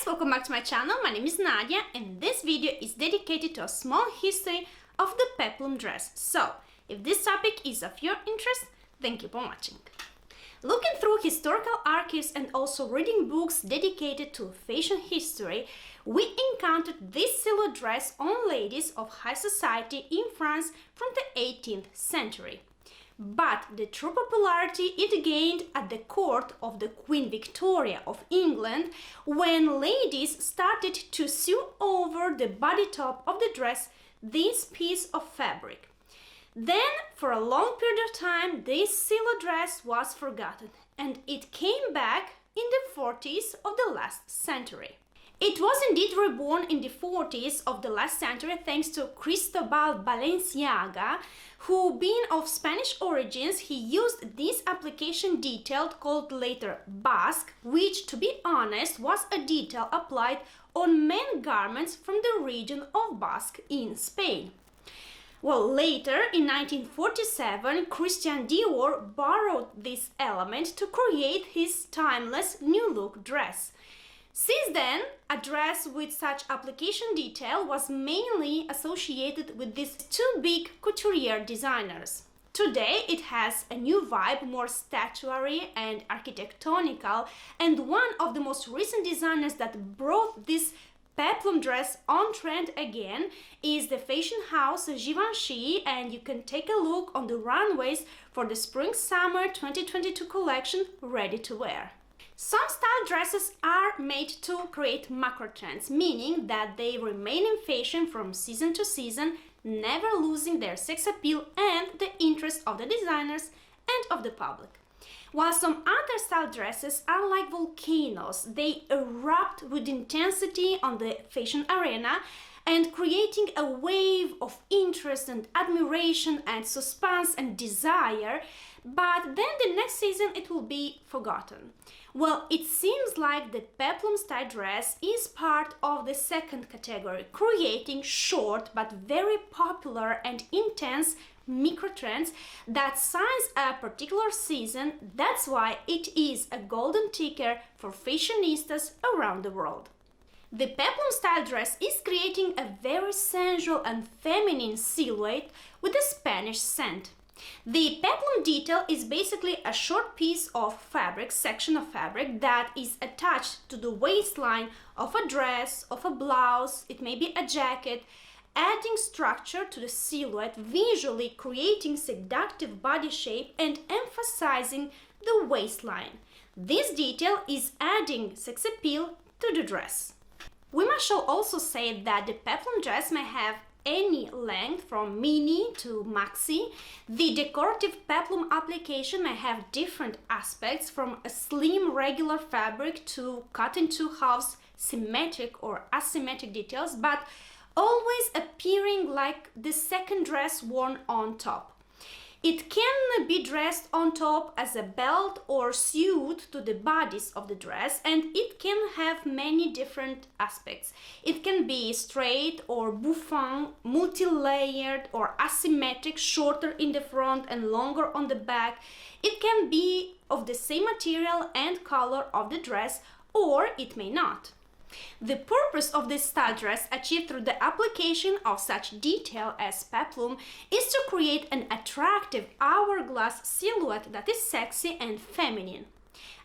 welcome back to my channel. My name is Nadia and this video is dedicated to a small history of the peplum dress. So, if this topic is of your interest, then keep on watching. Looking through historical archives and also reading books dedicated to fashion history, we encountered this silhouette dress on ladies of high society in France from the 18th century. But the true popularity it gained at the court of the Queen Victoria of England, when ladies started to sew over the body top of the dress this piece of fabric. Then, for a long period of time, this silhouette dress was forgotten, and it came back in the 40s of the last century. It was indeed reborn in the 40s of the last century thanks to Cristobal Balenciaga, who, being of Spanish origins, he used this application detail called later Basque, which, to be honest, was a detail applied on men garments from the region of Basque in Spain. Well, later, in 1947, Christian Dior borrowed this element to create his timeless new look dress. Since then, a dress with such application detail was mainly associated with these two big couturier designers. Today, it has a new vibe, more statuary and architectonical, and one of the most recent designers that brought this peplum dress on trend again is the Fashion House Givenchy, and you can take a look on the runways for the Spring-Summer 2022 collection ready to wear. Some style dresses are made to create macro trends, meaning that they remain in fashion from season to season, never losing their sex appeal and the interest of the designers and of the public. While some other style dresses are like volcanoes, they erupt with intensity on the fashion arena and creating a wave of interest and admiration and suspense and desire, but then the next season it will be forgotten. Well, it seems like the peplum style dress is part of the second category, creating short but very popular and intense micro trends that size a particular season. That's why it is a golden ticket for fashionistas around the world. The peplum style dress is creating a very sensual and feminine silhouette with a Spanish scent. The peplum detail is basically a short piece of fabric, section of fabric that is attached to the waistline of a dress, of a blouse, it may be a jacket, adding structure to the silhouette, visually creating seductive body shape and emphasizing the waistline. This detail is adding sex appeal to the dress. We must also say that the peplum dress may have any length from mini to maxi. The decorative peplum application may have different aspects, from a slim regular fabric to cut into halves, symmetric or asymmetric details, but always appearing like the second dress worn on top. It can be dressed on top as a belt or sewed to the bodice of the dress, and it can have many different aspects. It can be straight or bouffant, multi-layered or asymmetric, shorter in the front and longer on the back. It can be of the same material and color of the dress, or it may not. The purpose of this style dress, achieved through the application of such detail as peplum, is to create an attractive hourglass silhouette that is sexy and feminine.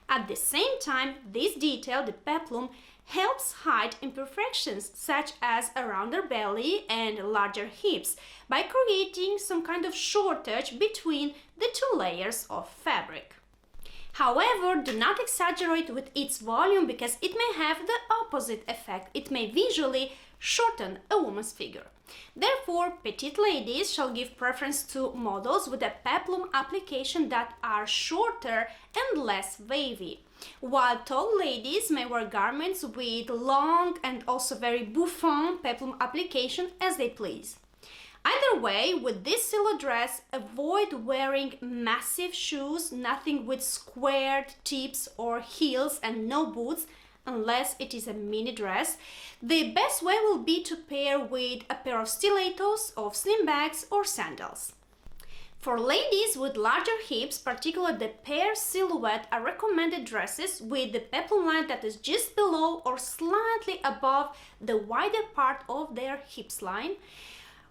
At the same time, this detail, the peplum, helps hide imperfections such as a rounder belly and larger hips by creating some kind of shortage between the two layers of fabric. However, do not exaggerate with its volume, because it may have the opposite effect. It may visually shorten a woman's figure. Therefore, petite ladies shall give preference to models with a peplum application that are shorter and less wavy, while tall ladies may wear garments with long and also very bouffant peplum application as they please. Either way, with this silhouette dress, avoid wearing massive shoes, nothing with squared tips or heels, and no boots, unless it is a mini dress. The best way will be to pair with a pair of stilettos, of slim bags or sandals. For ladies with larger hips, particularly the pear silhouette, are recommended dresses with the peplum line that is just below or slightly above the wider part of their hips line.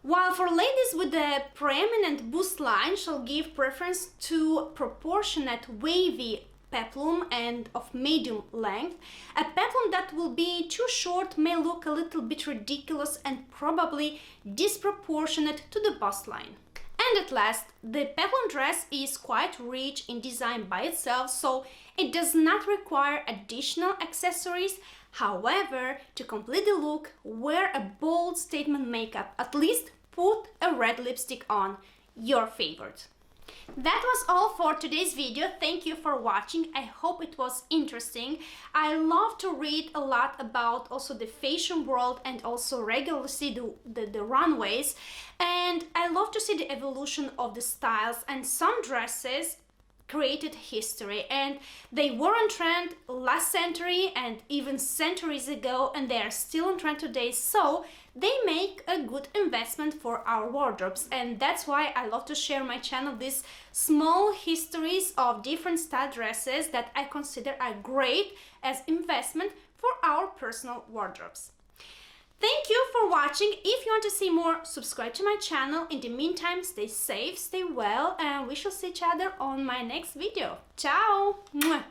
While for ladies with the preeminent bust line shall give preference to proportionate wavy peplum and of medium length. A peplum that will be too short may look a little bit ridiculous and probably disproportionate to the bust line. And at last, the peplum dress is quite rich in design by itself, so it does not require additional accessories. However, to complete the look, wear a bold statement makeup, at least put a red lipstick on, your favorite. That was all for today's video. Thank you for watching. I hope it was interesting. I love to read a lot about also the fashion world and also regularly see the runways. And I love to see the evolution of the styles, and some dresses created history and they were on trend last century and even centuries ago, and they are still on trend today, so they make a good investment for our wardrobes. And that's why I love to share on my channel these small histories of different style dresses that I consider are great as investment for our personal wardrobes. Thank you for watching. If you want to see more, subscribe to my channel. In the meantime, stay safe, stay well, and we shall see each other on my next video. Ciao! Mwah.